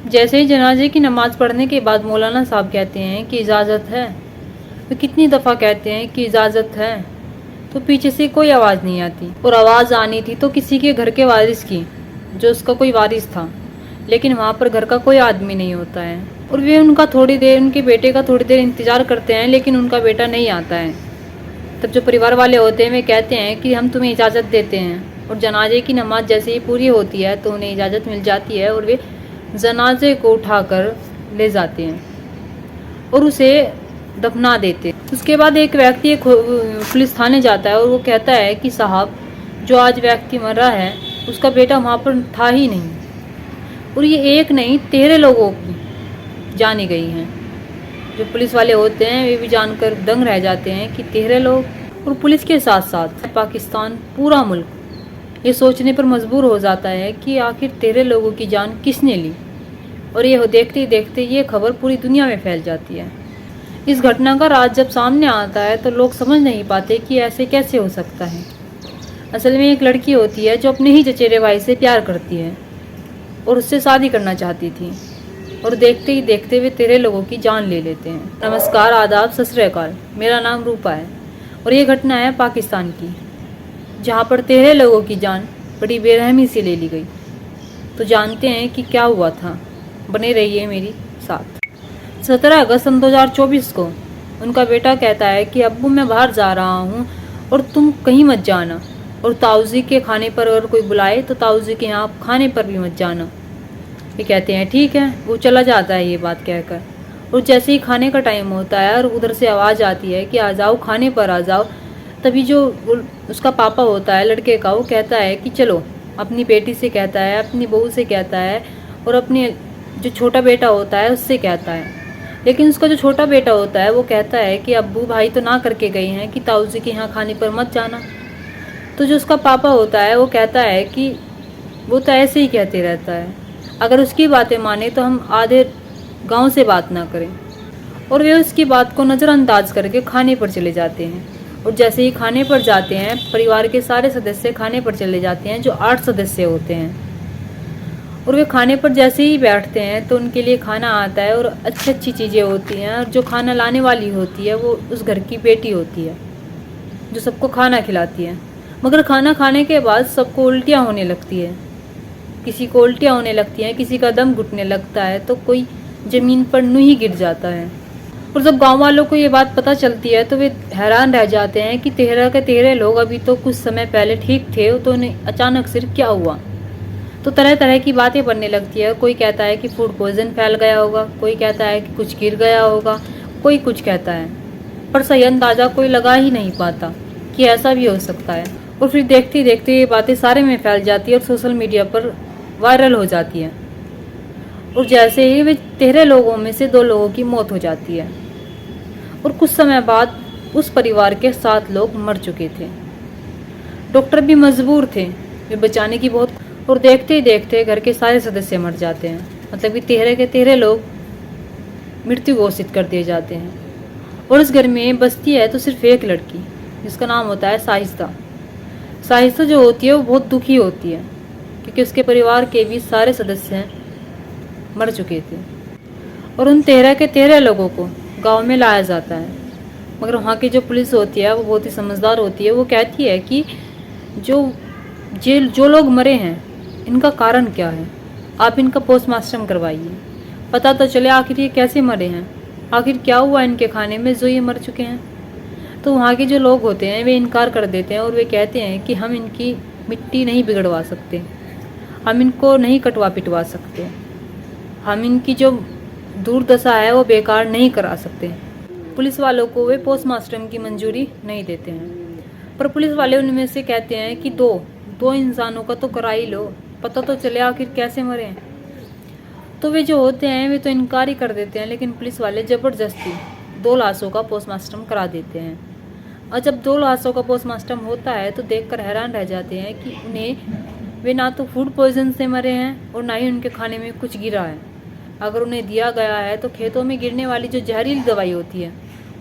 जैसे ही जनाजे की नमाज पढ़ने के बाद मौलाना साहब कहते हैं कि इजाज़त है, तो कितनी दफ़ा कहते हैं कि इजाज़त है, तो पीछे से कोई आवाज़ नहीं आती। और आवाज़ आनी थी तो किसी के घर के वारिस की, जो उसका कोई वारिस था, लेकिन वहाँ पर घर का कोई आदमी नहीं होता है। और वे उनके बेटे का थोड़ी देर इंतज़ार करते हैं, लेकिन उनका बेटा नहीं आता है। तब जो परिवार वाले होते हैं वे कहते हैं कि हम तुम्हें इजाज़त देते हैं। और जनाजे की नमाज जैसे ही पूरी होती है तो उन्हें इजाज़त मिल जाती है और वे जनाजे को उठाकर ले जाते हैं और उसे दफना देते हैं। उसके बाद एक व्यक्ति एक पुलिस थाने जाता है और वो कहता है कि साहब, जो आज व्यक्ति मर रहा है उसका बेटा वहाँ पर था ही नहीं। और ये एक नहीं 13 लोगों की जानी गई हैं। जो पुलिस वाले होते हैं वे भी जानकर दंग रह जाते हैं कि 13 लोग। और पुलिस के साथ साथ पाकिस्तान पूरा मुल्क ये सोचने पर मजबूर हो जाता है कि आखिर 13 लोगों की जान किसने ली। और ये देखते ही देखते ये खबर पूरी दुनिया में फैल जाती है। इस घटना का राज जब सामने आता है तो लोग समझ नहीं पाते कि ऐसे कैसे हो सकता है। असल में एक लड़की होती है जो अपने ही चचेरे भाई से प्यार करती है और उससे शादी करना चाहती थी, और देखते ही देखते वे 13 लोगों की जान ले लेते हैं। नमस्कार, आदाब, सत श्री अकाल। मेरा नाम रूपा है और ये घटना है पाकिस्तान की, जहाँ पर 13 लोगों की जान बड़ी बेरहमी से ले ली गई। तो जानते हैं कि क्या हुआ था। बने रहिए मेरी साथ। 17 अगस्त सन 2024 को उनका बेटा कहता है कि अब्बू, मैं बाहर जा रहा हूँ और तुम कहीं मत जाना, और ताऊजी के खाने पर अगर कोई बुलाए तो ताऊजी के यहाँ खाने पर भी मत जाना। ये कहते हैं ठीक है। वो चला जाता है ये बात कहकर। और जैसे ही खाने का टाइम होता है और उधर से आवाज़ आती है कि आ जाओ, खाने पर आ जाओ, तभी जो उसका पापा होता है लड़के का, वो कहता है कि चलो। अपनी बेटी से कहता है, अपनी बहू से कहता है और अपने जो छोटा बेटा होता है उससे कहता है। लेकिन उसका जो छोटा बेटा होता है वो कहता है कि अब्बू, भाई तो ना करके गए हैं कि ताऊजी के यहाँ खाने पर मत जाना। तो जो उसका पापा होता है वो कहता है कि वो तो ऐसे ही कहते रहता है, अगर उसकी बातें माने तो हम आधे गांव से बात ना करें। और वे उसकी बात को नज़रअंदाज करके खाने पर चले जाते हैं। और जैसे ही खाने पर जाते हैं, परिवार के सारे सदस्य खाने पर चले जाते हैं, जो 8 सदस्य होते हैं। और वे खाने पर जैसे ही बैठते हैं तो उनके लिए खाना आता है और अच्छी अच्छी चीज़ें होती हैं। और जो खाना लाने वाली होती है वो उस घर की बेटी होती है, जो सबको खाना खिलाती है। मगर खाना खाने के बाद सबको उल्टियाँ होने लगती है। किसी को उल्टियाँ होने लगती हैं, किसी का दम घुटने लगता है, तो कोई ज़मीन पर यूं ही गिर जाता है। और जब गांव वालों को ये बात पता चलती है तो वे हैरान रह जाते हैं कि 13 के 13 लोग अभी तो कुछ समय पहले ठीक थे, तो उन्हें अचानक से क्या हुआ। तो तरह तरह की बातें बनने लगती है। कोई कहता है कि फूड पॉइजन फैल गया होगा, कोई कहता है कि कुछ गिर गया होगा, कोई कुछ कहता है, पर सही अंदाज़ा कोई लगा ही नहीं पाता कि ऐसा भी हो सकता है। और फिर देखते देखते ये बातें सारे में फैल जाती है और सोशल मीडिया पर वायरल हो जाती है। और जैसे ही वे 13 लोगों में से 2 लोगों की मौत हो जाती है। और कुछ समय बाद उस परिवार के 7 लोग मर चुके थे। डॉक्टर भी मजबूर थे वे बचाने की बहुत। और देखते ही देखते घर के सारे सदस्य मर जाते हैं। मतलब कि 13 के 13 लोग मृत्यु घोषित कर दिए जाते हैं। और इस घर में बसती है तो सिर्फ एक लड़की, जिसका नाम होता है साहिस्ता। साहिस्ता जो होती है वो बहुत दुखी होती है, क्योंकि उसके परिवार के भी सारे सदस्य मर चुके थे। और उन 13 के 13 लोगों को गांव में लाया जाता है। मगर वहाँ की जो पुलिस होती है वो बहुत ही समझदार होती है। वो कहती है कि जो लोग मरे हैं इनका कारण क्या है, आप इनका पोस्टमार्टम करवाइए, पता तो चले आखिर ये कैसे मरे हैं, आखिर क्या हुआ इनके खाने में जो ये मर चुके हैं। तो वहाँ के जो लोग होते हैं वे इनकार कर देते हैं और वे कहते हैं कि हम इनकी मिट्टी नहीं बिगड़वा सकते, हम इनको नहीं कटवा पिटवा सकते, हम इनकी जो दुर्दशा है वो बेकार नहीं करा सकते। पुलिस वालों को वे पोस्टमार्टम की मंजूरी नहीं देते हैं। पर पुलिस वाले उनमें से कहते हैं कि दो इंसानों का तो करा ही लो, पता तो चले आखिर कैसे मरे हैं। तो वे जो होते हैं वे तो इनकार ही कर देते हैं, लेकिन पुलिस वाले ज़बरदस्ती 2 लाशों का पोस्टमार्टम करा देते हैं। और जब 2 लाशों का पोस्टमार्टम होता है तो देखकर हैरान रह जाते हैं कि वे ना तो फूड पॉइजन से मरे हैं और ना ही उनके खाने में कुछ गिरा है। अगर उन्हें दिया गया है तो खेतों में गिरने वाली जो जहरीली दवाई होती है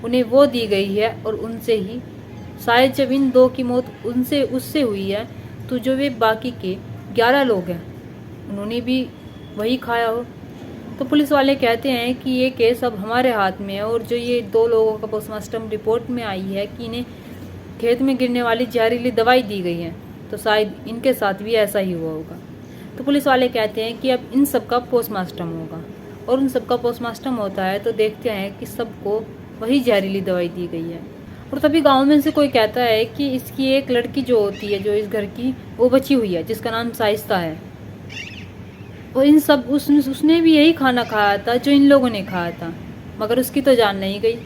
उन्हें वो दी गई है, और उनसे ही शायद जब इन 2 की मौत उससे हुई है तो जो वे बाकी के 11 लोग हैं उन्होंने भी वही खाया हो। तो पुलिस वाले कहते हैं कि ये केस अब हमारे हाथ में है और जो ये 2 लोगों का पोस्टमार्टम रिपोर्ट में आई है कि इन्हें खेत में गिरने वाली जहरीली दवाई दी गई है, तो शायद इनके साथ भी ऐसा ही हुआ होगा। तो पुलिस वाले कहते हैं कि अब इन सब का पोस्टमार्टम होगा और उन सब का पोस्टमार्टम होता है तो देखते हैं कि सबको वही जहरीली दवाई दी गई है। और तभी गाँव में से कोई कहता है कि इसकी एक लड़की जो होती है जो इस घर की, वो बची हुई है जिसका नाम शाइस्ता है, और इन सब उसने भी यही खाना खाया था जो इन लोगों ने खाया था, मगर उसकी तो जान नहीं गई।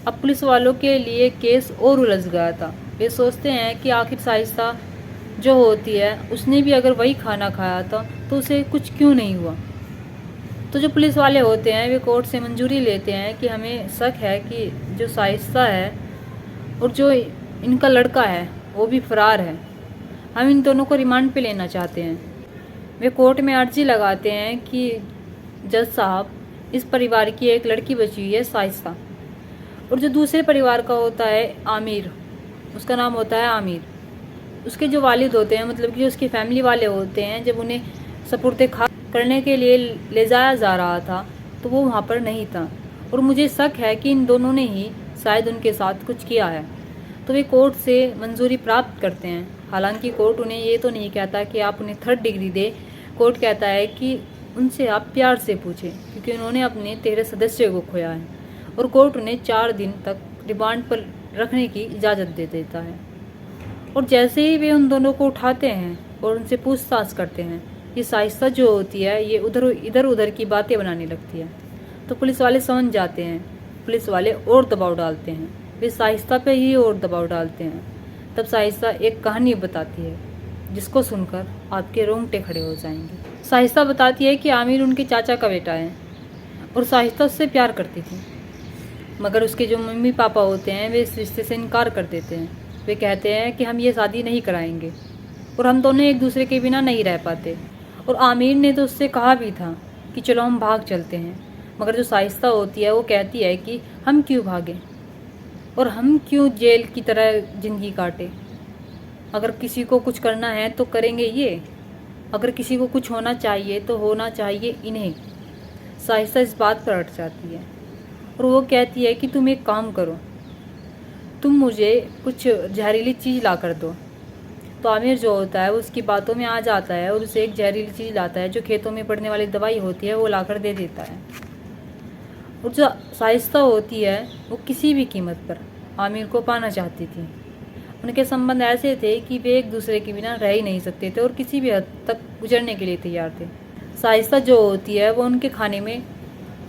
अब पुलिस वालों के लिए केस और उलझ गया था। वे सोचते हैं कि आखिर शाइस्ता जो होती है उसने भी अगर वही खाना खाया था तो उसे कुछ क्यों नहीं हुआ। तो जो पुलिस वाले होते हैं वे कोर्ट से मंजूरी लेते हैं कि हमें शक है कि जो शाइस्ता है और जो इनका लड़का है वो भी फरार है, हम इन दोनों को रिमांड पे लेना चाहते हैं। वे कोर्ट में अर्जी लगाते हैं कि जज साहब, इस परिवार की एक लड़की बची हुई है शाइस्ता, और जो दूसरे परिवार का होता है आमिर, उसका नाम होता है आमिर, उसके जो वालिद होते हैं मतलब कि जो उसकी फैमिली वाले होते हैं, जब उन्हें सपुर्दे खा करने के लिए ले जाया जा रहा था तो वो वहाँ पर नहीं था, और मुझे शक है कि इन दोनों ने ही शायद उनके साथ कुछ किया है। तो वे कोर्ट से मंजूरी प्राप्त करते हैं। हालांकि कोर्ट उन्हें ये तो नहीं कहता कि आप उन्हें 3rd डिग्री दे, कोर्ट कहता है कि उनसे आप प्यार से पूछें क्योंकि उन्होंने अपने 13 सदस्य को खोया है, और कोर्ट उन्हें 4 दिन तक रिमांड पर रखने की इजाज़त दे देता है। और जैसे ही वे उन दोनों को उठाते हैं और उनसे पूछताछ करते हैं, ये शाइस्ता जो होती है ये इधर उधर की बातें बनाने लगती है। तो पुलिस वाले समझ जाते हैं, पुलिस वाले और दबाव डालते हैं, वे शाइस्ता पे ही और दबाव डालते हैं। तब शाइस्ता एक कहानी बताती है जिसको सुनकर आपके रोंगटे खड़े हो जाएंगे। शाइस्ता बताती है कि आमिर उनके चाचा का बेटा है और शाइस्ता उससे प्यार करती थी, मगर उसके जो मम्मी पापा होते हैं वे इस रिश्ते से इनकार कर देते हैं। वे कहते हैं कि हम ये शादी नहीं कराएंगे और हम दोनों एक दूसरे के बिना नहीं रह पाते। और आमिर ने तो उससे कहा भी था कि चलो हम भाग चलते हैं, मगर जो शाइस्ता होती है वो कहती है कि हम क्यों भागें और हम क्यों जेल की तरह ज़िंदगी काटें। अगर किसी को कुछ करना है तो करेंगे ये, अगर किसी को कुछ होना चाहिए तो होना चाहिए इन्हें। शाइस्ता इस बात पर अट जाती है और वो कहती है कि तुम एक काम करो, तुम मुझे कुछ जहरीली चीज़ ला कर दो। तो आमिर जो होता है वो उसकी बातों में आ जाता है और उसे एक जहरीली चीज़ लाता है जो खेतों में पड़ने वाली दवाई होती है, वो लाकर दे देता है। और जो शाइस्ता होती है वो किसी भी कीमत पर आमिर को पाना चाहती थी। उनके संबंध ऐसे थे कि वे एक दूसरे के बिना रह ही नहीं सकते थे और किसी भी हद तक गुजरने के लिए तैयार थे। शाइस्ता जो होती है वो उनके खाने में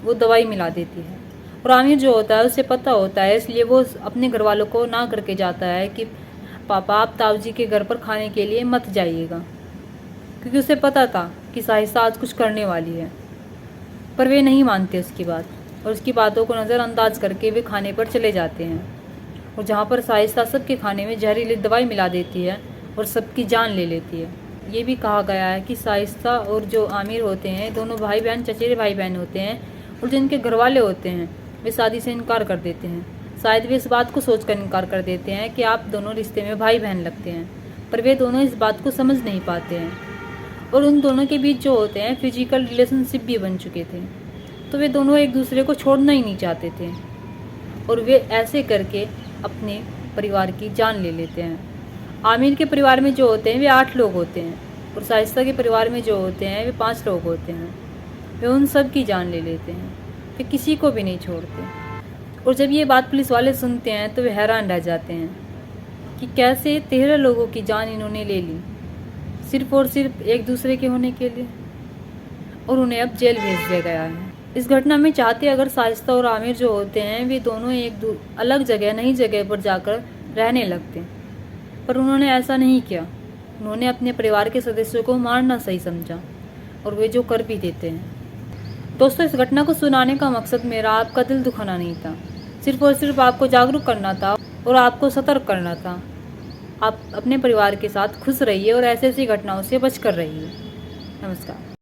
वो दवाई मिला देती है, और आमिर जो होता है उसे पता होता है, इसलिए वो अपने घर वालों को ना करके जाता है कि पापा आप ताऊजी के घर पर खाने के लिए मत जाइएगा, क्योंकि उसे पता था कि शाइस्ता आज कुछ करने वाली है। पर वे नहीं मानते उसकी बात, और उसकी बातों को नज़रअंदाज करके वे खाने पर चले जाते हैं, और जहाँ पर शाइस्ता सबके खाने में जहरीली दवाई मिला देती है और सबकी जान ले लेती है। ये भी कहा गया है कि शाइस्ता और जो आमिर होते हैं दोनों भाई बहन, चचेरे भाई बहन होते हैं, और जिनके घर वाले होते हैं वे शादी से इनकार कर देते हैं। शायद वे इस बात को सोचकर इनकार कर देते हैं कि आप दोनों रिश्ते में भाई बहन लगते हैं, पर वे दोनों इस बात को समझ नहीं पाते हैं, और उन दोनों के बीच जो होते हैं फिजिकल रिलेशनशिप भी बन चुके थे, तो वे दोनों एक दूसरे को छोड़ना ही नहीं चाहते थे, और वे ऐसे करके अपने परिवार की जान ले लेते हैं। आमिर के परिवार में जो होते हैं वे 8 लोग होते हैं, और शाइस्ता के परिवार में जो होते हैं वे 5 लोग होते हैं। वे उन सब की जान ले लेते हैं, वे किसी को भी नहीं छोड़ते। और जब ये बात पुलिस वाले सुनते हैं तो वे हैरान रह जाते हैं कि कैसे 13 लोगों की जान इन्होंने ले ली सिर्फ और सिर्फ एक दूसरे के होने के लिए, और उन्हें अब जेल भेज दिया गया है। इस घटना में चाहते अगर शाइस्ता और आमिर जो होते हैं वे दोनों अलग जगह, नई जगह पर जाकर रहने लगते, पर उन्होंने ऐसा नहीं किया। उन्होंने अपने परिवार के सदस्यों को मारना सही समझा, और वे जो कर भी देते हैं। दोस्तों, इस घटना को सुनाने का मकसद मेरा आपका दिल दुखाना नहीं था, सिर्फ और सिर्फ आपको जागरूक करना था और आपको सतर्क करना था। आप अपने परिवार के साथ खुश रहिए और ऐसी घटनाओं से बच कर रहिए। नमस्कार।